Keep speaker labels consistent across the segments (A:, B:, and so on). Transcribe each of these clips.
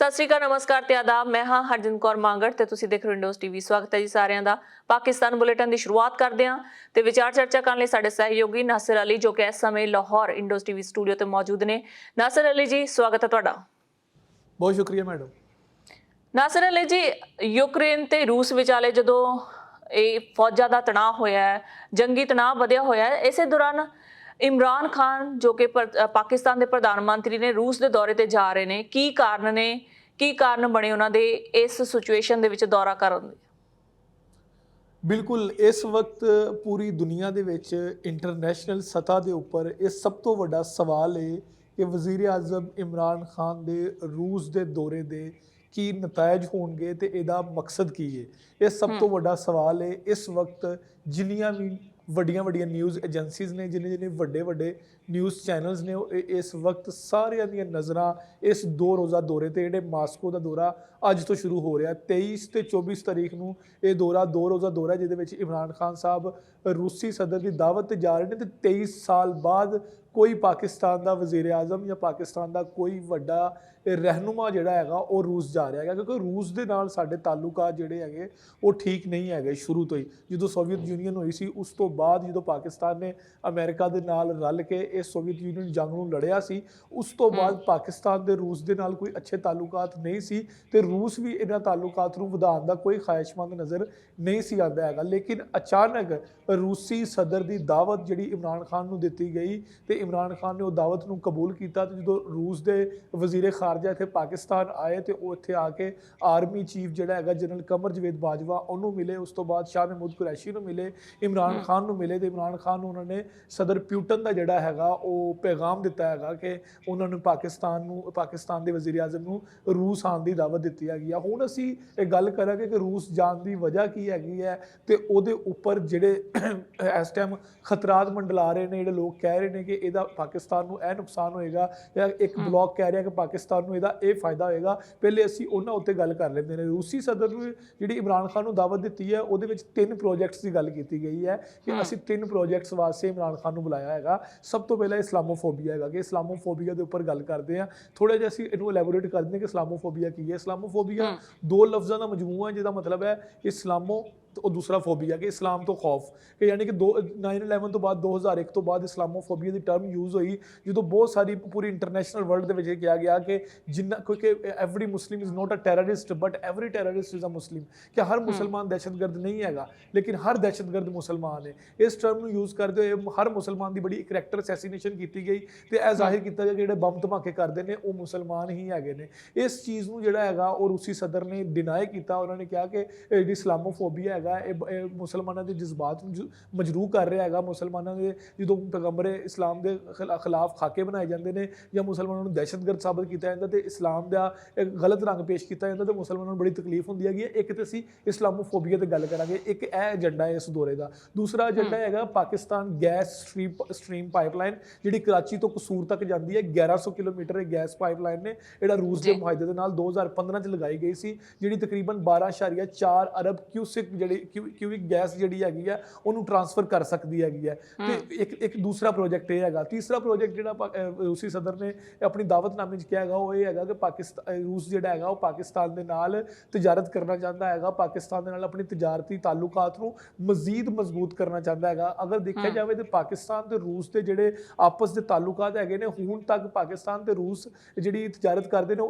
A: ਸਤਿ ਸ਼੍ਰੀ ਅਕਾਲ, ਨਮਸਕਾਰ ਤੇ ਆਦਾਬ। मैं हाँ हरजिंद कौर मांगड़ ਤੇ ਤੁਸੀਂ ਦੇਖ ਰਹੇ ਹੋ ਵਿੰਡੋਜ਼ ਟੀਵੀ। ਸਵਾਗਤ ਹੈ ਜੀ ਸਾਰਿਆਂ ਦਾ। ਪਾਕਿਸਤਾਨ ਬੁਲੇਟਿਨ ਦੀ ਸ਼ੁਰੂਆਤ ਕਰਦੇ ਹਾਂ ਤੇ ਵਿਚਾਰ ਚਰਚਾ ਕਰਨ ਲਈ ਸਾਡੇ ਸਹਿਯੋਗੀ ਨਾਸਿਰ ਅਲੀ ਜੋ ਕਿ ਇਸ ਸਮੇਂ ਲਾਹੌਰ ਵਿੰਡੋਜ਼ ਟੀਵੀ ਸਟੂਡੀਓ ਤੇ ਮੌਜੂਦ ਨੇ। ਨਾਸਿਰ ਅਲੀ ਜੀ, ਸਵਾਗਤ ਹੈ ਤੁਹਾਡਾ।
B: ਬਹੁਤ ਸ਼ੁਕਰੀਆ ਮੈਡਮ।
A: ਨਾਸਿਰ ਅਲੀ ਜੀ, ਯੂਕਰੇਨ ਤੇ ਰੂਸ ਵਿਚਾਲੇ ਜਦੋਂ ਇਹ ਫੌਜਾਂ ਦਾ ਤਣਾਅ ਹੋਇਆ ਹੈ, ਜੰਗੀ ਤਣਾਅ ਵਧਿਆ ਹੋਇਆ ਹੈ, ਇਸੇ ਦੌਰਾਨ ਇਮਰਾਨ ਖਾਨ ਜੋ ਕਿ ਪਾਕਿਸਤਾਨ ਦੇ ਪ੍ਰਧਾਨ ਮੰਤਰੀ ਨੇ ਰੂਸ ਦੇ ਦੌਰੇ ਤੇ ਜਾ ਰਹੇ ਨੇ। ਕੀ ਕਾਰਨ ਨੇ, ਕੀ ਕਾਰਨ ਬਣੇ ਉਹਨਾਂ ਦੇ ਇਸ ਸਿਚੁਏਸ਼ਨ ਦੇ ਵਿੱਚ ਦੌਰਾ ਕਰਨ ਦੇ?
B: ਬਿਲਕੁਲ, ਇਸ ਵਕਤ ਪੂਰੀ ਦੁਨੀਆ ਦੇ ਵਿੱਚ ਇੰਟਰਨੈਸ਼ਨਲ ਸਤ੍ਹਾ ਦੇ ਉੱਪਰ ਇਹ ਸਭ ਤੋਂ ਵੱਡਾ ਸਵਾਲ ਹੈ ਕਿ ਵਜ਼ੀਰ ਆਜ਼ਮ ਇਮਰਾਨ ਖਾਨ ਦੇ ਰੂਸ ਦੇ ਦੌਰੇ ਦੇ ਕੀ ਨਤੀਜੇ ਹੋਣਗੇ ਤੇ ਇਹਦਾ ਮਕਸਦ ਕੀ ਹੈ। ਇਹ ਸਭ ਤੋਂ ਵੱਡਾ ਸਵਾਲ ਹੈ। ਇਸ ਵਕਤ ਜਿੰਨੀਆਂ ਵੀ ਵੱਡੀਆਂ ਨਿਊਜ਼ ਏਜੰਸੀਜ਼ ਨੇ, ਜਿੰਨੇ ਵੱਡੇ ਨਿਊਜ਼ ਚੈਨਲਸ ਨੇ, ਉਹ ਇਸ ਵਕਤ ਸਾਰਿਆਂ ਦੀਆਂ ਨਜ਼ਰਾਂ ਇਸ 2 ਰੋਜ਼ਾ ਦੌਰੇ ਤੇ, ਜਿਹੜੇ ਮਾਸਕੋ ਦਾ ਦੌਰਾ ਅੱਜ ਤੋਂ ਸ਼ੁਰੂ ਹੋ ਰਿਹਾ 23 ਤੇ 24 ਤਾਰੀਖ ਨੂੰ ਇਹ ਦੌਰਾ 2 ਰੋਜ਼ਾ ਦੌਰਾ, ਜਿਹਦੇ ਵਿੱਚ ਇਮਰਾਨ ਖਾਨ ਸਾਹਿਬ ਰੂਸੀ ਸਦਰ ਦੀ ਦਾਵਤ ਤੇ ਜਾ ਰਹੇ ਨੇ। ਤੇ 23 ਸਾਲ ਬਾਅਦ ਕੋਈ ਪਾਕਿਸਤਾਨ ਦਾ ਵਜ਼ੀਰ ਆਜ਼ਮ ਜਾਂ ਪਾਕਿਸਤਾਨ ਦਾ ਕੋਈ ਵੱਡਾ ਰਹਿਨੁਮਾ ਜਿਹੜਾ ਹੈਗਾ ਉਹ ਰੂਸ ਜਾ ਰਿਹਾ ਹੈਗਾ, ਕਿਉਂਕਿ ਰੂਸ ਦੇ ਨਾਲ ਸਾਡੇ ਤਾਲੁਕਾਤ ਜਿਹੜੇ ਹੈਗੇ ਉਹ ਠੀਕ ਨਹੀਂ ਹੈਗੇ ਸ਼ੁਰੂ ਤੋਂ ਹੀ। ਜਦੋਂ ਸੋਵੀਅਤ ਯੂਨੀਅਨ ਹੋਈ ਸੀ, ਉਸ ਤੋਂ ਬਾਅਦ ਜਦੋਂ ਪਾਕਿਸਤਾਨ ਨੇ ਅਮਰੀਕਾ ਦੇ ਨਾਲ ਰਲ ਕੇ ਇਹ ਸੋਵੀਅਤ ਯੂਨੀਅਨ ਜੰਗ ਨੂੰ ਲੜਿਆ ਸੀ, ਉਸ ਤੋਂ ਬਾਅਦ ਪਾਕਿਸਤਾਨ ਦੇ ਰੂਸ ਦੇ ਨਾਲ ਕੋਈ ਅੱਛੇ ਤਾਲੁਕਾਤ ਨਹੀਂ ਸੀ ਤੇ ਰੂਸ ਵੀ ਇਹਨਾਂ ਤਾਲੁਕਾਤ ਨੂੰ ਵਧਾਉਣ ਦਾ ਕੋਈ ਖਾਹਿਸ਼ਮੰਦ ਨਜ਼ਰ ਨਹੀਂ ਸੀ ਆਉਂਦਾ ਹੈਗਾ। ਲੇਕਿਨ ਅਚਾਨਕ ਰੂਸੀ ਸਦਰ ਦੀ ਦਾਵਤ ਜਿਹੜੀ ਇਮਰਾਨ ਖਾਨ ਨੂੰ ਦਿੱਤੀ ਗਈ ਤੇ ਇਮਰਾਨ ਖਾਨ ਨੇ ਉਹ ਦਾਵਤ ਨੂੰ ਕਬੂਲ ਕੀਤਾ। ਤੇ ਜਦੋਂ ਰੂਸ ਦੇ ਵਜ਼ੀਰ ਖਾਰਜਾ ਇੱਥੇ ਪਾਕਿਸਤਾਨ ਆਏ ਤੇ ਉਹ ਇੱਥੇ ਆ ਕੇ ਆਰਮੀ ਚੀਫ ਜਿਹੜਾ ਹੈਗਾ ਜਨਰਲ ਕਮਰ ਜਵੇਦ ਬਾਜਵਾ ਉਹਨੂੰ ਮਿਲੇ, ਉਸ ਤੋਂ ਬਾਅਦ ਸ਼ਾਹ ਮਹਿਮੂਦ ਕੁਰੈਸ਼ੀ ਨੂੰ ਮਿਲੇ, ਇਮਰਾਨ ਖਾਨ ਨੂੰ ਮਿਲੇ ਤੇ ਇਮਰਾਨ ਖਾਨ ਨੂੰ ਉਹਨਾਂ ਨੇ ਸਦਰ ਪਿਊਟਨ ਦਾ ਜਿਹੜਾ ਹੈਗਾ ਉਹ ਪੈਗਾਮ ਦਿੱਤਾ ਹੈਗਾ ਕਿ ਉਹਨਾਂ ਨੂੰ ਪਾਕਿਸਤਾਨ ਦੇ ਵਜ਼ੀਰ ਆਜ਼ਮ ਨੂੰ ਰੂਸ ਆਉਣ ਦੀ ਦਾਵਤ ਦਿੱਤੀ ਹੈਗੀ ਆ। ਹੁਣ ਅਸੀਂ ਇਹ ਗੱਲ ਕਰਾਂਗੇ ਕਿ ਰੂਸ ਜਾਣ ਦੀ ਵਜ੍ਹਾ ਕੀ ਹੈਗੀ ਹੈ ਤੇ ਉਹਦੇ ਉੱਪਰ ਜਿਹੜੇ ਇਸ ਟਾਈਮ ਖਤਰਾਤ ਮੰਡਲਾ ਰਹੇ ਨੇ, ਜਿਹੜੇ ਲੋਕ ਕਹਿ ਰਹੇ ਨੇ ਕਿ ਇਹਦਾ ਪਾਕਿਸਤਾਨ ਨੂੰ ਇਹ ਨੁਕਸਾਨ ਹੋਏਗਾ, ਜਾਂ ਇੱਕ ਬਲੌਕ ਕਹਿ ਰਿਹਾ ਕਿ ਪਾਕਿਸਤਾਨ ਨੂੰ ਇਹਦਾ ਇਹ ਫਾਇਦਾ ਹੋਏਗਾ। ਪਹਿਲੇ ਅਸੀਂ ਉਹਨਾਂ ਉੱਤੇ ਗੱਲ ਕਰ ਲੈਂਦੇ ਨੇ। ਰੂਸੀ ਸਦਰ ਨੂੰ ਜਿਹੜੀ ਇਮਰਾਨ ਖਾਨ ਨੂੰ ਦਾਵਤ ਦਿੱਤੀ ਹੈ, ਉਹਦੇ ਵਿੱਚ 3 ਪ੍ਰੋਜੈਕਟਸ ਦੀ ਗੱਲ ਕੀਤੀ ਗਈ ਹੈ ਕਿ ਅਸੀਂ 3 ਪ੍ਰੋਜੈਕਟਸ ਵਾਸਤੇ ਇਮਰਾਨ ਖਾਨ ਨੂੰ ਬੁਲਾਇਆ ਹੈਗਾ। ਸਭ ਤੋਂ ਪਹਿਲਾਂ ਇਸਲਾਮੋਫੋਬੀਆ ਹੈਗਾ, ਕਿ ਇਸਲਾਮੋਫੋਬੀਆ ਦੇ ਉੱਪਰ ਗੱਲ ਕਰਦੇ ਹਾਂ। ਥੋੜਾ ਜਿਹਾ ਅਸੀਂ ਇਹਨੂੰ ਐਲੈਬੋਰੇਟ ਕਰਦੇ ਹਾਂ ਕਿ ਇਸਲਾਮੋਫੋਬੀਆ ਕੀ ਹੈ। ਇਸਲਾਮੋਫੋਬੀਆ 2 ਲਫ਼ਜ਼ਾਂ ਦਾ ਮਜਮੂਆ, ਜਿਹਦਾ ਮਤਲਬ ਹੈ ਇਸਲਾਮੋ और दूसरा फोबिया कि इस्लाम तो खौफ, कि यानी कि 9/11 तो बाद 2001 तो बाद इस्लामोफोबिया की टर्म यूज़ हुई, जो बहुत सारी पूरी इंटरनेशनल वर्ल्ड के किया गया कि जिन्ना क्योंकि every Muslim is not a terrorist but every terrorist is a Muslim, कि हर मुसलमान दहशतगर्द नहीं हैगा लेकिन हर दहशतगर्द मुसलमान है। इस टर्म को यूज़ करते हुए हर मुसलमान की बड़ी करैक्टर असैसीनेशन की गई तो यह जाहिर किया गया कि जो बम धमाके करते हैं वो मुसलमान ही है। इस चीज़ को जोड़ा है और रूसी सदर ने डिनाई किया। उन्होंने कहा कि जी इस्लामोफोबिया है मुसलमानों के जज्बात मजरूह कर रहा है। मुसलमानों के जो पैगंबर इस्लाम के खिलाफ खाके बनाए जाते हैं या मुसलमानों को दहशतगर्द साबित किया जाता तो इस्लाम का एक गलत रंग पेश किया जाता तो मुसलमानों को बड़ी तकलीफ होती है। एक तो असी इस्लामोफोबिया की गल करांगे, एक यह एजेंडा है इस दौरे का। दूसरा एजेंडा है पाकिस्तान गैस स्ट्रीम पाइपलाइन जी कराची तो कसूर तक जाती है। 1100 किलोमीटर गैस पाइपलाइन ने जो रूस के मुआहदे के नाल 2015 लगाई गई सी, जी तकरीबन 12.4 अरब क्यूसिक जी क्यूबिक गैस जी हैगी है उन्होंने ट्रांसफर कर सकती हैगी है। तो एक दूसरा प्रोजेक्ट ये है। तीसरा प्रोजेक्ट जो रूसी सदर ने अपनी दावतनामे कहा है वो ये है कि पाकिस्तान रूस जो है पाकिस्तान के नाल तजारत करना चाहता है, पाकिस्तान के नाल अपनी तजारती ताल्लुकात को मजीद मजबूत करना चाहता है। अगर देखा जाए तो पाकिस्तान तो रूस के जोड़े आपस के ताल्लुकात है हूँ तक पाकिस्तान तो रूस जी तजारत करते हैं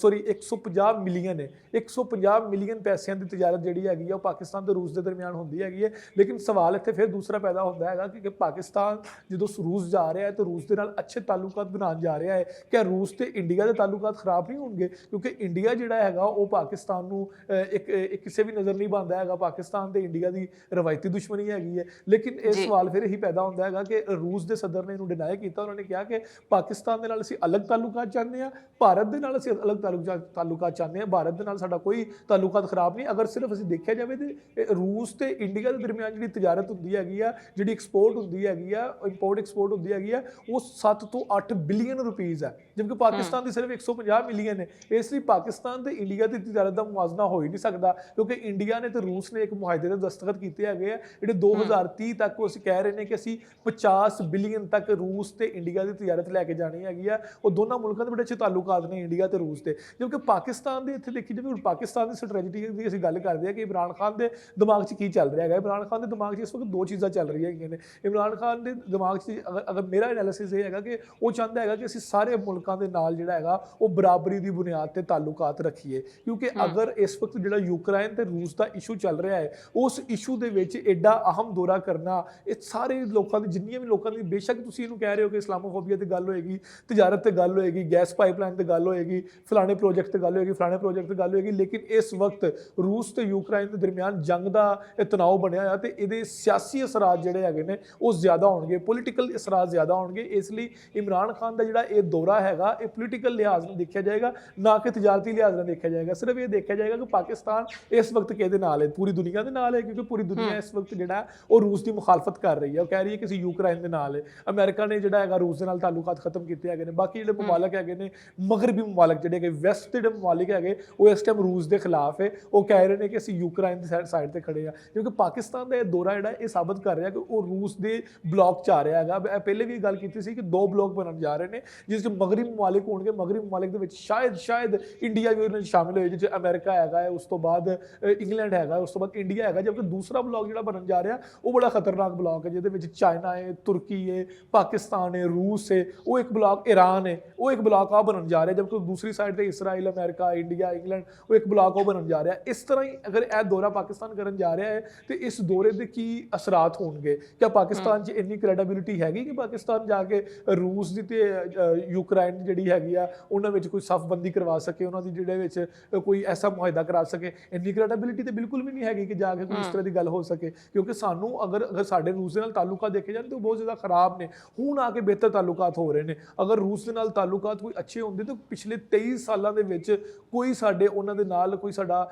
B: 150 मिलियन है। 150 मिलियन पैसों की तजारत जी हैगी है पाकिस्तान तो रूस के दरमियान होंगी हैगी है। लेकिन सवाल इत्थे फिर दूसरा पैदा होता है कि पाकिस्तान जो रूस जा रहा है तो रूस के नाल अच्छे ताल्लुकात बनाने जा रहा है, क्या रूस तो इंडिया के ताल्लुकात खराब नहीं होंगे? क्योंकि इंडिया जिहड़ा हैगा वो पाकिस्तान नूं एक किसी भी नज़र नहीं बनता है। पाकिस्तान तो इंडिया की रवायती दुश्मनी हैगी है। लेकिन ये सवाल फिर यही पैदा होता है कि रूस के सदर ने इन्हूं डिनाई किया। उन्होंने कहा कि पाकिस्तान के नाल असीं अलग ताल्लुकात चाहते हैं, भारत के नाल असीं अलग ताल्लुकात चाहते हैं, भारत के नाल साडा कोई ताल्लुकात खराब नहीं। ਅਗਰ ਸਿਰਫ ਅਸੀਂ ਦੇਖਿਆ ਜਾਵੇ ਤੇ ਰੂਸ ਤੇ ਇੰਡੀਆ ਦੇ ਦਰਮਿਆਨ ਜਿਹੜੀ ਤਜਾਰਤ ਹੁੰਦੀ ਹੈਗੀ ਆ, ਜਿਹੜੀ ਐਕਸਪੋਰਟ ਹੁੰਦੀ ਹੈਗੀ ਆ, ਇੰਪੋਰਟ ਐਕਸਪੋਰਟ ਹੁੰਦੀ ਹੈਗੀ ਆ, ਉਹ 7 ਤੋਂ 8 ਬਿਲੀਅਨ ਰੁਪਈਸ ਹੈ, ਜਦਕਿ ਪਾਕਿਸਤਾਨ ਦੀ ਸਿਰਫ 150 ਮਿਲੀਅਨ ਹੈ। ਇਸ ਲਈ ਪਾਕਿਸਤਾਨ ਤੇ ਇੰਡੀਆ ਦੀ ਤਜਾਰਤ ਦਾ ਮੁਆਜ਼ਨਾ ਹੋ ਹੀ ਨਹੀਂ ਸਕਦਾ, ਕਿਉਂਕਿ ਇੰਡੀਆ ਨੇ ਤੇ ਰੂਸ ਨੇ ਇੱਕ ਮੁਆਹਦੇ ਤੇ ਦਸਤਖਤ ਕੀਤੇ ਹੈਗੇ ਆ, ਜਿਹੜੇ 2030 ਤੱਕ ਅਸੀਂ ਕਹਿ ਰਹੇ ਨੇ ਕਿ ਅਸੀਂ 50 ਬਿਲੀਅਨ ਤੱਕ ਰੂਸ ਤੇ ਇੰਡੀਆ ਦੀ ਤਜਾਰਤ ਲੈ ਕੇ ਜਾਣੀ ਹੈਗੀ ਆ। ਉਹ ਦੋਨਾਂ ਮੁਲਕਾਂ ਦੇ ਬੜੇ ਅੱਛੇ ਤਾਲੁਕਾਤ ਨੇ ਇੰਡੀਆ ਤੇ ਰੂਸ ਦੇ, ਜਦਕਿ ਪਾਕਿਸਤਾਨ ਦੇ ਇੱਥੇ ਦੇਖੀ ਜਾਵੇ, ਹੁਣ ਪਾਕਿਸਤਾਨ ਦੀ ਸਟ੍ਰੈਟਜੀ ਦੀ ਅਸੀਂ ਗੱਲ ਕਰਦੇ ਹਾਂ ਕਿ ਇਮਰਾਨ ਖਾਨ ਦੇ ਦਿਮਾਗ 'ਚ ਕੀ ਚੱਲ ਰਿਹਾ ਹੈਗਾ। ਇਮਰਾਨ ਖਾਨ ਦੇ ਦਿਮਾਗ 'ਚ ਇਸ ਵਕਤ ਦੋ ਚੀਜ਼ਾਂ ਚੱਲ ਰਹੀਆਂ ਹੈਗੀਆਂ ਨੇ। ਇਮਰਾਨ ਖਾਨ ਦੇ ਦਿਮਾਗ 'ਚ ਅਗਰ ਮੇਰਾ ਐਨਾਲਿਸਿਸ ਇਹ ਹੈਗਾ ਕਿ ਉਹ ਚਾਹੁੰਦਾ ਹੈਗਾ ਕਿ ਅਸੀਂ ਸਾਰੇ ਮੁਲਕਾਂ ਦੇ ਨਾਲ ਜਿਹੜਾ ਹੈਗਾ ਉਹ ਬਰਾਬਰੀ ਦੀ ਬੁਨਿਆਦ ਤੇ ਤਾਲੁਕਾਤ ਰੱਖੀਏ, ਕਿਉਂਕਿ ਅਗਰ ਇਸ ਵਕਤ ਜਿਹੜਾ ਯੂਕਰਾਈਨ ਤੇ ਰੂਸ ਦਾ ਇਸ਼ੂ ਚੱਲ ਰਿਹਾ ਹੈ, ਉਸ ਇਸ਼ੂ ਦੇ ਵਿੱਚ ਐਡਾ ਅਹਿਮ ਦੌਰਾ ਕਰਨਾ, ਇਹ ਸਾਰੇ ਲੋਕਾਂ ਦੀ, ਜਿੰਨੀਆਂ ਵੀ ਲੋਕਾਂ ਦੀ, ਬੇਸ਼ੱਕ ਤੁਸੀਂ ਇਹਨੂੰ ਕਹਿ ਰਹੇ ਹੋ ਕਿ ਇਸਲਾਮੋਫੋਬੀਆ ਤੇ ਗੱਲ ਹੋਏਗੀ, ਤਜਾਰਤ ਤੇ ਗੱਲ ਹੋਏਗੀ, ਗੈਸ ਪਾਈਪਲਾਈਨ ਤੇ ਗੱਲ ਹੋਏਗੀ, ਫਲਾਣੇ ਪ੍ਰੋਜੈਕਟ ਤੇ ਗੱਲ ਹੋਏਗੀ, ਫਲਾਣੇ ਪ੍ਰੋਜੈਕਟ ਤੇ ਗੱਲ ਹੋਏਗੀ, ਲੇਕਿਨ ਇਸ ਵਕਤ ਰੂਸ ਤੇ ਯੂਕਰਾਈਨ ਦੇ ਦਰਮਿਆਨ ਜੰਗ ਦਾ ਤਣਾਅ ਬਣਿਆ ਹੋਇਆ ਤੇ ਇਹਦੇ ਸਿਆਸੀ ਅਸਰਾਤ ਜਿਹੜੇ ਹੈਗੇ ਨੇ ਉਹ ਜ਼ਿਆਦਾ ਹੋਣਗੇ, ਪੋਲੀਟੀਕਲ ਅਸਰਾਤ ਜ਼ਿਆਦਾ ਹੋਣਗੇ। ਇਸ ਲਈ ਇਮਰਾਨ ਖਾਨ ਦਾ ਜਿਹੜਾ ਇਹ ਦੌਰਾ ਹੈਗਾ, ਇਹ ਪੋਲੀਟੀਕਲ ਲਿਹਾਜ਼ ਨਾਲ ਦੇਖਿਆ ਜਾਏਗਾ, ਨਾ ਕਿ ਤਜਾਰਤੀ ਲਿਹਾਜ਼ ਨਾਲ ਦੇਖਿਆ ਜਾਏਗਾ। ਸਿਰਫ ਇਹ ਦੇਖਿਆ ਜਾਏਗਾ ਕਿ ਪਾਕਿਸਤਾਨ ਇਸ ਵਕਤ ਕਿਹਦੇ ਨਾਲ ਹੈ, ਪੂਰੀ ਦੁਨੀਆ ਦੇ ਨਾਲ ਹੈ, ਕਿਉਂਕਿ ਪੂਰੀ ਦੁਨੀਆ ਇਸ ਵਕਤ ਜਿਹੜਾ ਉਹ ਰੂਸ ਦੀ ਮੁਖਾਲਫਤ ਕਰ ਰਹੀ ਹੈ, ਉਹ ਕਹਿ ਰਹੀ ਹੈ ਕਿ ਅਸੀਂ ਯੂਕਰਾਈਨ ਦੇ ਨਾਲ ਹੈ। ਅਮਰੀਕਾ ਨੇ ਜਿਹੜਾ ਹੈਗਾ ਰੂਸ ਦੇ ਨਾਲ ਤਾਲੁਕਾਤ ਖਤਮ ਕੀਤੇ ਹੈਗੇ ਨੇ। ਬਾਕੀ ਜਿਹੜੇ ਮੁਮਾਲਕ ਹੈਗੇ ਨੇ, ਮਗਰਬੀ ਮੁਮਾਲਕ ਜਿਹੜੇ ਕਿ ਵੈਸਟ ਦੇ ਜਿਹੜੇ ਮੁਮਾਲਿਕ ਹੈਗੇ, ਉਹ ਇਸ ਟਾਈਮ ਰੂਸ ਦੇ ਖਿਲਾਫ ਹੈ, ਉਹ ਕਹਿ ਰਹੇ ਨੇ ਕਿ ਅਸੀਂ ਯੂਕਰਾਈਨ ਦੀ ਸਾਈਡ ਤੇ ਖੜੇ ਆ, ਕਿਉਂਕਿ ਪਾਕਿਸਤਾਨ ਦਾ ਇਹ ਦੌਰਾ ਜਿਹੜਾ ਇਹ ਸਾਬਤ ਕਰ ਰਿਹਾ ਕਿ ਉਹ ਰੂਸ ਦੇ ਬਲੌਕ 'ਚ ਆ ਰਿਹਾ ਹੈਗਾ। ਪਹਿਲੇ ਵੀ ਗੱਲ ਕੀਤੀ ਸੀ ਕਿ 2 ਬਲੌਕ ਬਣਨ ਜਾ ਰਹੇ ਨੇ, ਜਿਸ 'ਚ ਮਗਰਬੀ ਮੁਮਾਲਿਕ ਹੋਣਗੇ। ਮਗਰਬੀ ਮੁਮਾਲਿਕ ਦੇ ਵਿੱਚ ਸ਼ਾਇਦ ਇੰਡੀਆ ਵੀ ਉਹਨਾਂ 'ਚ ਸ਼ਾਮਿਲ ਹੋਏ, ਜਿਸ 'ਚ ਅਮਰੀਕਾ ਹੈਗਾ ਹੈ, ਉਸ ਤੋਂ ਬਾਅਦ ਇੰਗਲੈਂਡ ਹੈਗਾ, ਉਸ ਤੋਂ ਬਾਅਦ ਇੰਡੀਆ ਹੈਗਾ। ਜਦਕਿ ਦੂਸਰਾ ਬਲੌਕ ਜਿਹੜਾ ਬਣਨ ਜਾ ਰਿਹਾ ਉਹ ਬੜਾ ਖਤਰਨਾਕ ਬਲੌਕ ਹੈ, ਜਿਹਦੇ ਵਿੱਚ ਚਾਈਨਾ ਹੈ, ਤੁਰਕੀ ਹੈ, ਪਾਕਿਸਤਾਨ ਹੈ, ਰੂਸ ਹੈ, ਉਹ ਇੱਕ ਬਲੌਕ ਈਰਾਨ ਹੈ, ਉਹ ਇੱਕ ਬਲੌਕ ਆ ਬਣਨ ਜਾ ਰਿਹਾ। ਜਦਕਿ ਦੂਸਰੀ ਸਾਈਡ ਤੇ ਇਸਰਾਈਲ, ਅਮਰੀਕਾ, ਇੰਡੀਆ, ਇੰਗਲੈਂਡ, ਉਹ ਇੱਕ ਬਲੌਕ ਉਹ ਬਣਨ ਜਾ ਰਿਹਾ। ਇਸ ਤਰ੍ਹਾਂ ਹੀ ਅਗਰ ਇਹ ਦੌਰਾ ਪਾਕਿਸਤਾਨ ਕਰਨ ਜਾ ਰਿਹਾ ਹੈ ਤੇ ਇਸ ਦੌਰੇ ਦੇ ਕੀ ਅਸਰਾਤ ਹੋਣਗੇ? ਕਿਆ ਪਾਕਿਸਤਾਨ 'ਚ ਇੰਨੀ ਕ੍ਰੈਡੀਬਿਲਿਟੀ ਹੈਗੀ ਕਿ ਪਾਕਿਸਤਾਨ ਜਾ ਕੇ ਰੂਸ ਦੀ ਤੇ ਯੂਕਰਾਈਨ ਜਿਹੜੀ ਹੈਗੀ ਆ ਉਹਨਾਂ ਵਿੱਚ ਕੋਈ ਸਫਬੰਦੀ ਕਰਵਾ ਸਕੇ, ਉਹਨਾਂ ਦੀ ਜਿਹੜੇ ਵਿੱਚ ਕੋਈ ਐਸਾ ਮੁਆਹਦਾ ਕਰਾ ਸਕੇ? ਇੰਨੀ ਕ੍ਰੈਡੀਬਿਲਿਟੀ ਤੇ ਬਿਲਕੁਲ ਵੀ ਨਹੀਂ ਹੈਗੀ ਕਿ ਜਾ ਕੇ ਕੋਈ ਇਸ ਤਰ੍ਹਾਂ ਦੀ ਗੱਲ ਹੋ ਸਕੇ, ਕਿਉਂਕਿ ਸਾਨੂੰ ਅਗਰ ਸਾਡੇ ਰੂਸ ਦੇ ਨਾਲ ਤਾਲੁਕਾਤ ਦੇਖੇ ਜਾਣ ਤਾਂ ਉਹ ਬਹੁਤ ਜ਼ਿਆਦਾ ਖਰਾਬ ਨੇ। ਹੁਣ ਆ ਕੇ ਬਿਹਤਰ ਤਾਲੁਕਾਤ ਹੋ ਰਹੇ ਨੇ। ਅਗਰ ਰੂਸ ਦੇ ਨਾਲ ਤਾਲੁਕਾਤ ਕੋਈ ਅੱਛੇ ਹੁੰਦੇ ਤਾਂ ਪਿਛਲੇ 23 ਸਾਲਾਂ ਦੇ ਵਿੱਚ ਕੋਈ ਸਾਡੇ ਉਹਨਾਂ ਦੇ ਨਾਲ ਕੋਈ ਸਾਡਾ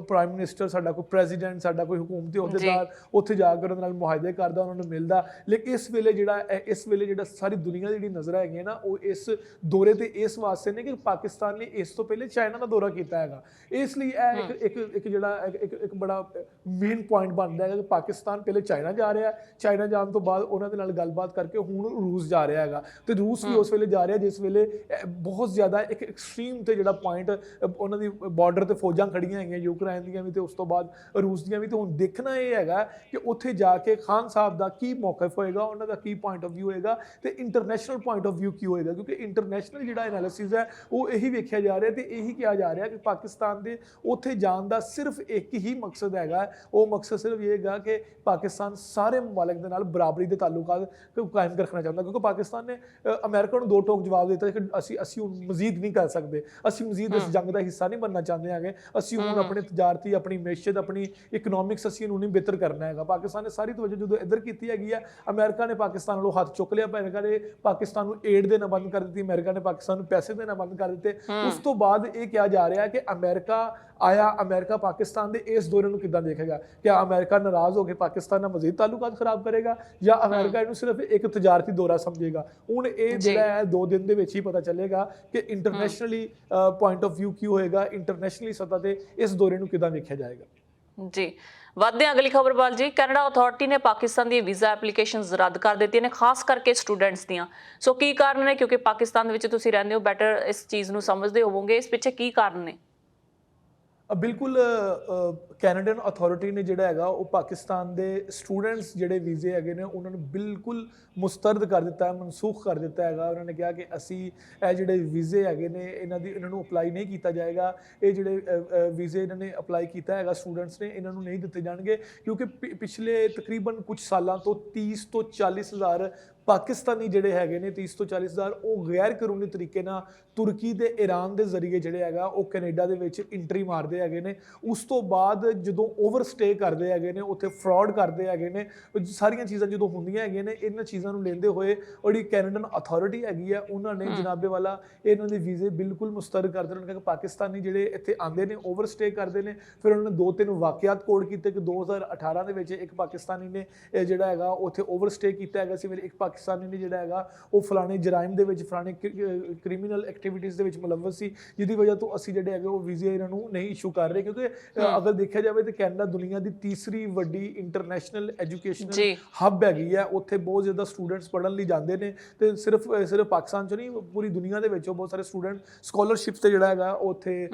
B: ਪ੍ਰਾਈਮ ਮਿਨਿਸਟਰ, ਸਾਡਾ ਕੋਈ ਪ੍ਰੈਜ਼ੀਡੈਂਟ, ਸਾਡਾ ਕੋਈ ਹੁਕੂਮਤੀ ਅਹੁਦੇਦਾਰ ਉੱਥੇ ਜਾ ਕੇ ਉਹਨਾਂ ਨਾਲ ਮੁਆਹਦੇ ਕਰਦਾ, ਉਹਨਾਂ ਨੂੰ ਮਿਲਦਾ। ਲੇਕਿਨ ਇਸ ਵੇਲੇ ਜਿਹੜਾ ਸਾਰੀ ਦੁਨੀਆ ਦੀ ਜਿਹੜੀ ਨਜ਼ਰ ਹੈਗੀ ਨਾ, ਉਹ ਇਸ ਦੌਰੇ ਤੇ ਇਸ ਵਾਸਤੇ ਨੇ ਕਿ ਪਾਕਿਸਤਾਨ ਨੇ ਇਸ ਤੋਂ ਪਹਿਲੇ ਚਾਈਨਾ ਦਾ ਦੌਰਾ ਕੀਤਾ ਹੈਗਾ। ਇਸ ਲਈ ਇਹ ਇੱਕ ਬੜਾ ਮੇਨ ਪੁਆਇੰਟ ਬਣਦਾ ਹੈ ਕਿ ਪਾਕਿਸਤਾਨ ਪਹਿਲੇ ਚਾਈਨਾ ਜਾ ਰਿਹਾ, ਚਾਈਨਾ ਜਾਣ ਤੋਂ ਬਾਅਦ ਉਹਨਾਂ ਦੇ ਨਾਲ ਗੱਲਬਾਤ ਕਰਕੇ ਹੁਣ ਰੂਸ ਜਾ ਰਿਹਾ ਹੈਗਾ। ਤੇ ਰੂਸ ਵੀ ਉਸ ਵੇਲੇ ਜਾ ਰਿਹਾ ਜਿਸ ਵੇਲੇ ਬਹੁਤ ਜ਼ਿਆਦਾ ਇੱਕ ਐਕਸਟ੍ਰੀਮ ਤੇ ਜਿਹੜਾ ਪੁਆਇੰਟ ਉਹਨਾਂ ਦੀ ਬਾਰਡਰ ਤੇ ਫੌਜਾਂ ਖੜੀਆਂ ਹੈਗੀਆਂ, ਯੂਕਰਾਈਨ ਦੀਆਂ ਵੀ ਤੇ ਉਸ ਤੋਂ ਬਾਅਦ ਰੂਸ ਦੀਆਂ ਵੀ। ਤੇ ਹੁਣ ਦੇਖਣਾ ਇਹ ਹੈਗਾ ਕਿ ਉੱਥੇ ਜਾ ਕੇ ਖਾਨ ਸਾਹਿਬ ਦਾ ਕੀ ਮੌਕਫ ਹੋਏਗਾ, ਉਹਨਾਂ ਦਾ ਕੀ ਪੁਆਇੰਟ ਆਫ ਵਿਊ ਹੋਏਗਾ ਤੇ ਇੰਟਰਨੈਸ਼ਨਲ ਪੁਆਇੰਟ ਆਫ ਵਿਊ ਕੀ ਹੋਏਗਾ, ਕਿਉਂਕਿ ਇੰਟਰਨੈਸ਼ਨਲ ਜਿਹੜਾ ਐਨਾਲਿਸਿਸ ਹੈ ਉਹ ਇਹੀ ਵੇਖਿਆ ਜਾ ਰਿਹਾ ਤੇ ਇਹੀ ਕਿਹਾ ਜਾ ਰਿਹਾ ਕਿ ਪਾਕਿਸਤਾਨ ਦੇ ਉੱਥੇ ਜਾਣ ਦਾ ਸਿਰਫ ਇੱਕ ਹੀ ਮਕਸਦ ਹੈਗਾ। ਉਹ ਮਕਸਦ ਸਿਰਫ ਇਹ ਹੈਗਾ ਕਿ ਪਾਕਿਸਤਾਨ ਸਾਰੇ ਮੁਮਾਲਿਕ ਦੇ ਨਾਲ ਬਰਾਬਰੀ ਦੇ ਤਾਲੁਕਾਤ ਕਾਇਮ ਰੱਖਣਾ ਚਾਹੁੰਦਾ, ਕਿਉਂਕਿ ਪਾਕਿਸਤਾਨ ਨੇ ਅਮਰੀਕਾ ਨੂੰ ਦੋ ਟੋਕ ਜਵਾਬ ਦਿੱਤਾ ਕਿ ਅਸੀਂ ਹੁਣ ਮਜ਼ੀਦ ਨਹੀਂ ਕਰ ਸਕਦੇ, ਅਸੀਂ ਮਜ਼ੀਦ ਇਸ ਜੰਗ ਦਾ ਹਿੱਸਾ ਨਹੀਂ ਬਣਨਾ ਚਾਹੁੰਦੇ ਹੈਗੇ। ਅਸੀਂ ਹੁਣ ਆਪਣੇ ਤਜਾਰਤੀ, ਆਪਣੀ ਮੈਸ਼ੀਅਤ, ਆਪਣੀ ਇਕਨੋਮਿਕਸ ਅਸੀਂ ਇਹਨੂੰ ਨਹੀਂ ਬਿਹਤਰ ਕਰਨਾ ਹੈਗਾ। ਪਾਕਿਸਤਾਨ ਨੇ ਸਾਰੀ ਤਵੱਜੋ ਜਦੋਂ ਇੱਧਰ ਕੀਤੀ ਹੈਗੀ ਆ, ਅਮਰੀਕਾ ਨੇ ਪਾਕਿਸਤਾਨ ਨਾਲੋਂ ਹੱਥ ਚੁੱਕ ਲਿਆ। ਅਮਰੀਕਾ ਨੇ ਪਾਕਿਸਤਾਨ ਨੂੰ ਏਡ ਦੇਣਾ ਬੰਦ ਕਰ ਦਿੱਤੀ, ਅਮਰੀਕਾ ਨੇ ਪਾਕਿਸਤਾਨ ਨੂੰ ਪੈਸੇ ਦੇਣਾ ਬੰਦ ਕਰ ਦਿੱਤੇ। ਉਸ ਤੋਂ ਬਾਅਦ ਇਹ ਕਿਹਾ ਜਾ ਰਿਹਾ ਕਿ ਅਮਰੀਕਾ ਪਾਕਿਸਤਾਨ ਦੇ ਇਸ ਦੌਰੇ ਨੂੰ ਕਿੱਦਾਂ ਦੇਖੇਗਾ? ਕਿਆ ਅਮਰੀਕਾ ਨਾਰਾਜ਼ ਹੋ ਕੇ ਪਾਕਿਸਤਾਨ ਨਾਲ ਮਜ਼ੀਦ ਤਾਲੁਕਾਤ ਖਰਾਬ ਕਰੇਗਾ ਜਾਂ ਅਮਰੀਕਾ ਇਹਨੂੰ ਸਿਰਫ ਇੱਕ ਤਜਾਰਤੀ ਦੌਰਾ ਸਮਝੇਗਾ? ਹੁਣ ਇਹ ਜਿਹੜਾ ਹੈ 2 ਦਿਨ ਦੇ ਵਿੱਚ ਹੀ ਪਤਾ ਚੱਲੇਗਾ ਕਿ ਇੰਟਰਨੈਸ਼ਨਲੀ ਪੁਆਇੰਟ ਆਫ ਵਿਊ ਕੀ ਹੋਏਗਾ, ਇੰਟਰਨੈਸ਼ਨਲੀ ਸਤ੍ਹਾ ਤੇ ਇਸ ਦੌਰੇ ਨੂੰ ਕਿੱਦਾਂ ਦੇਖਿਆ ਜਾਏਗਾ।
A: ਜੀ, ਵਧਦੇ ਹਾਂ ਅਗਲੀ ਖਬਰਵਾਲ ਜੀ। ਕੈਨੇਡਾ ਅਥਾਰਟੀ ਨੇ ਪਾਕਿਸਤਾਨ ਦੀ ਵੀਜ਼ਾ ਐਪਲੀਕੇਸ਼ਨਸ ਰੱਦ ਕਰ ਦਿੱਤੀਆਂ ਨੇ, ਖਾਸ ਕਰਕੇ ਸਟੂਡੈਂਟਸ ਦੀਆਂ। ਸੋ ਕੀ ਕਾਰਨ ਨੇ? ਕਿਉਂਕਿ ਪਾਕਿਸਤਾਨ ਦੇ ਵਿੱਚ ਤੁਸੀਂ ਰਹਿੰਦੇ ਹੋ, ਬੈਟਰ ਇਸ ਚੀਜ਼ ਨੂੰ ਸਮਝਦੇ ਹੋਵੋਗੇ, ਇਸ ਪਿੱਛੇ ਕੀ ਕਾਰਨ ਨੇ?
B: ਬਿਲਕੁਲ, ਕੈਨੇਡੀਅਨ ਅਥਾਰਟੀ ਨੇ ਜਿਹੜਾ ਹੈਗਾ ਉਹ ਪਾਕਿਸਤਾਨ ਦੇ ਸਟੂਡੈਂਟਸ ਜਿਹੜੇ ਵੀਜ਼ੇ ਹੈਗੇ ਨੇ ਉਹਨਾਂ ਨੂੰ ਬਿਲਕੁਲ ਮੁਸਤਰਦ ਕਰ ਦਿੱਤਾ ਹੈ, ਮਨਸੂਖ ਕਰ ਦਿੱਤਾ ਹੈਗਾ। ਉਹਨਾਂ ਨੇ ਕਿਹਾ ਕਿ ਅਸੀਂ ਇਹ ਜਿਹੜੇ ਵੀਜ਼ੇ ਹੈਗੇ ਨੇ ਇਹਨਾਂ ਨੂੰ ਅਪਲਾਈ ਨਹੀਂ ਕੀਤਾ ਜਾਏਗਾ। ਇਹ ਜਿਹੜੇ ਵੀਜ਼ੇ ਇਹਨਾਂ ਨੇ ਅਪਲਾਈ ਕੀਤਾ ਹੈਗਾ ਸਟੂਡੈਂਟਸ ਨੇ, ਇਹਨਾਂ ਨੂੰ ਨਹੀਂ ਦਿੱਤੇ ਜਾਣਗੇ, ਕਿਉਂਕਿ ਪਿਛਲੇ ਤਕਰੀਬਨ ਕੁਝ ਸਾਲਾਂ ਤੋਂ 30 ਤੋਂ 40 ਹਜ਼ਾਰ ਪਾਕਿਸਤਾਨੀ ਜਿਹੜੇ ਹੈਗੇ ਨੇ 30 ਤੋਂ 40 ਹਜ਼ਾਰ ਉਹ ਗੈਰ ਕਾਨੂੰਨੀ ਤਰੀਕੇ ਨਾਲ ਤੁਰਕੀ ਤੇ ਈਰਾਨ ਦੇ ਜ਼ਰੀਏ ਜਿਹੜੇ ਹੈਗਾ ਉਹ ਕੈਨੇਡਾ ਦੇ ਵਿੱਚ ਇੰਟਰੀ ਮਾਰਦੇ ਹੈਗੇ ਨੇ। ਉਸ ਤੋਂ ਬਾਅਦ ਜਦੋਂ ਓਵਰਸਟੇ ਕਰਦੇ ਹੈਗੇ ਨੇ, ਉੱਥੇ ਫਰਾਡ ਕਰਦੇ ਹੈਗੇ ਨੇ, ਸਾਰੀਆਂ ਚੀਜ਼ਾਂ ਜਦੋਂ ਹੁੰਦੀਆਂ ਹੈਗੀਆਂ ਨੇ, ਇਹਨਾਂ ਚੀਜ਼ਾਂ ਨੂੰ ਲੈਂਦੇ ਹੋਏ ਜਿਹੜੀ ਕੈਨੇਡਨ ਅਥਾਰਟੀ ਹੈਗੀ ਆ ਉਹਨਾਂ ਨੇ ਜਨਾਬੇ ਵਾਲਾ ਇਹਨਾਂ ਦੇ ਵੀਜ਼ੇ ਬਿਲਕੁਲ ਮੁਸਤਰਦ ਕਰ ਦਿੱਤੇ। ਉਹਨਾਂ ਨੇ ਪਾਕਿਸਤਾਨੀ ਜਿਹੜੇ ਇੱਥੇ ਆਉਂਦੇ ਨੇ ਓਵਰਸਟੇ ਕਰਦੇ ਨੇ। ਫਿਰ ਉਹਨਾਂ ਨੇ 2-3 ਵਾਕਿਆਤ ਕੋਡ ਕੀਤੇ ਕਿ 2018 ਦੇ ਵਿੱਚ ਇੱਕ ਪਾਕਿਸਤਾਨੀ ਨੇ ਜਿਹੜਾ ਹੈਗਾ ਉੱਥੇ ਓਵਰਸਟੇ ਕੀਤਾ ਹੈਗਾ ਸੀ, ਫਿਰ ਇੱਕ ਪਾਕਿਸਤਾਨੀ ਨੇ ਜਿਹੜਾ ਹੈਗਾ ਉਹ ਫਲਾਣੇ ਜਰਾਇਮ ਦੇ ਵਿੱਚ, ਫਲਾਣੇ ਕ੍ਰਿਮੀਨਲ ਐਕਟੀਵਿਟੀਜ਼ ਦੇ ਵਿੱਚ ਮੁਲਵਸ ਸੀ, ਜਿਹਦੀ ਵਜ੍ਹਾ ਤੋਂ ਅਸੀਂ ਜਿਹੜੇ ਹੈਗੇ ਉਹ ਵੀਜ਼ੇ ਇਹਨਾਂ ਨੂੰ ਨਹੀਂ ਇਸ਼ੂ ਕਰ ਰਹੇ। ਕਿਉਂਕਿ ਅਗਰ ਦੇਖਿਆ ਜਾਵੇ ਤਾਂ ਕੈਨੇਡਾ ਦੁਨੀਆ ਦੀ ਤੀਸਰੀ ਵੱਡੀ ਇੰਟਰਨੈਸ਼ਨਲ ਐਜੂਕੇਸ਼ਨਲ ਹੱਬ ਹੈਗੀ ਹੈ। ਉੱਥੇ ਬਹੁਤ ਜ਼ਿਆਦਾ ਸਟੂਡੈਂਟਸ ਪੜ੍ਹਨ ਲਈ ਜਾਂਦੇ ਨੇ ਤੇ ਸਿਰਫ ਪਾਕਿਸਤਾਨ 'ਚ ਨਹੀਂ, ਪੂਰੀ ਦੁਨੀਆ ਦੇ ਵਿੱਚੋਂ ਬਹੁਤ ਸਾਰੇ ਸਟੂਡੈਂਟ ਸਕਾਲਰਸ਼ਿਪਸ ਤੇ ਜਿਹੜਾ ਹੈਗਾ ਉੱਥੇ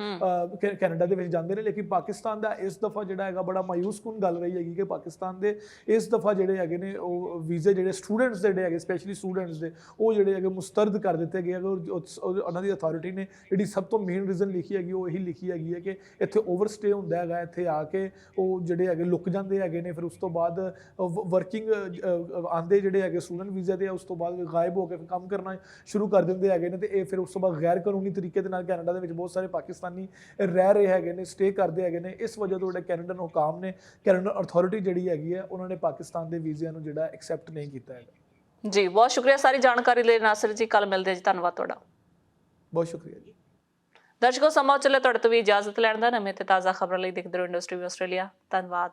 B: ਕੈਨੇਡਾ ਦੇ ਵਿੱਚ ਜਾਂਦੇ ਨੇ। ਲੇਕਿਨ ਪਾਕਿਸਤਾਨ ਦਾ ਇਸ ਦਫਾ ਜਿਹੜਾ ਹੈਗਾ ਬੜਾ ਮਾਯੂਸਕੁਨ ਗੱਲ ਰਹੀ ਹੈਗੀ ਕਿ ਪਾਕਿਸਤਾਨ ਦੇ ਇਸ ਦਫਾ ਜਿਹੜੇ ਹੈਗੇ ਨੇ ਉਹ ਵੀਜ਼ੇ ਜਿਹੜੇ ਸਟੂਡੈਂਟਸ ਦੇ ਹੈਗੇ, ਸਪੈਸ਼ਲੀ ਸਟੂਡੈਂਟਸ ਦੇ, ਉਹ ਜਿਹੜੇ ਹੈਗੇ ਮੁਸਤਰਦ ਕਰ ਦਿੱਤੇ ਗਏ। ਉਹਨਾਂ ਦੀ ਅਥਾਰਟੀ ਨੇ ਜਿਹੜੀ ਸਭ ਤੋਂ ਮੇਨ ਰੀਜ਼ਨ ਲਿਖੀ ਹੈਗੀ ਉਹ ਇਹੀ ਲਿਖੀ ਹੈਗੀ ਹੈ ਕਿ ਇੱਥੇ ਓਵਰਸਟੇ ਹੁੰਦਾ ਹੈਗਾ, ਇੱਥੇ ਆ ਕੇ ਉਹ ਜਿਹੜੇ ਹੈਗੇ ਲੁਕ ਜਾਂਦੇ ਹੈਗੇ ਨੇ, ਫਿਰ ਉਸ ਤੋਂ ਬਾਅਦ ਵਰਕਿੰਗ ਆਉਂਦੇ ਜਿਹੜੇ ਹੈਗੇ ਸਟੂਡੈਂਟ ਵੀਜ਼ੇ ਤੇ, ਉਸ ਤੋਂ ਬਾਅਦ ਗਾਇਬ ਹੋ ਕੇ ਫਿਰ ਕੰਮ ਕਰਨਾ ਸ਼ੁਰੂ ਕਰ ਦਿੰਦੇ ਹੈਗੇ ਨੇ। ਤੇ ਇਹ ਫਿਰ ਉਸ ਤੋਂ ਬਾਅਦ ਗੈਰ ਕਾਨੂੰਨੀ ਤਰੀਕੇ ਦੇ ਨਾਲ ਕੈਨੇਡਾ ਦੇ ਵਿੱਚ ਬਹੁਤ ਸਾਰੇ ਪਾਕਿਸਤਾਨੀ ਰਹਿ ਰਹੇ ਹੈਗੇ ਨੇ, ਸਟੇ ਕਰਦੇ ਹੈਗੇ ਨੇ। ਇਸ ਵਜ੍ਹਾ ਤੋਂ ਜਿਹੜੇ ਕੈਨੇਡਨ ਹੁਕਾਮ ਨੇ, ਕੈਨੇਡਨ ਅਥਾਰਟੀ ਜਿਹੜੀ ਹੈਗੀ ਹੈ, ਉਹਨਾਂ ਨੇ ਪਾਕਿਸਤਾਨ ਦੇ ਵੀਜ਼ਿਆਂ ਨੂੰ ਜਿਹੜਾ ਐਕਸੈਪਟ ਨਹੀਂ ਕੀਤਾ ਹੈਗਾ।
A: ਜੀ ਬਹੁਤ ਸ਼ੁਕਰੀਆ ਸਾਰੀ ਜਾਣਕਾਰੀ ਲਈ ਨਾਸਿਰ ਜੀ। ਕੱਲ ਮਿਲਦੇ ਜੀ, ਧੰਨਵਾਦ ਤੁਹਾਡਾ।
B: ਬਹੁਤ ਸ਼ੁਕਰੀਆ ਜੀ।
A: ਦਰਸ਼ਕੋ, ਸਮਾਂ ਚੱਲੇ ਤੁਹਾਡੇ ਤੋਂ ਵੀ ਇਜਾਜ਼ਤ ਲੈਣ ਦਾ। ਨਵੇਂ ਤੇ ਤਾਜ਼ਾ ਖਬਰਾਂ ਲਈ ਦੇਖਦੇ ਰਹੋ ਇੰਡਸਟਰੀ ਆਸਟ੍ਰੇਲੀਆ। ਧੰਨਵਾਦ।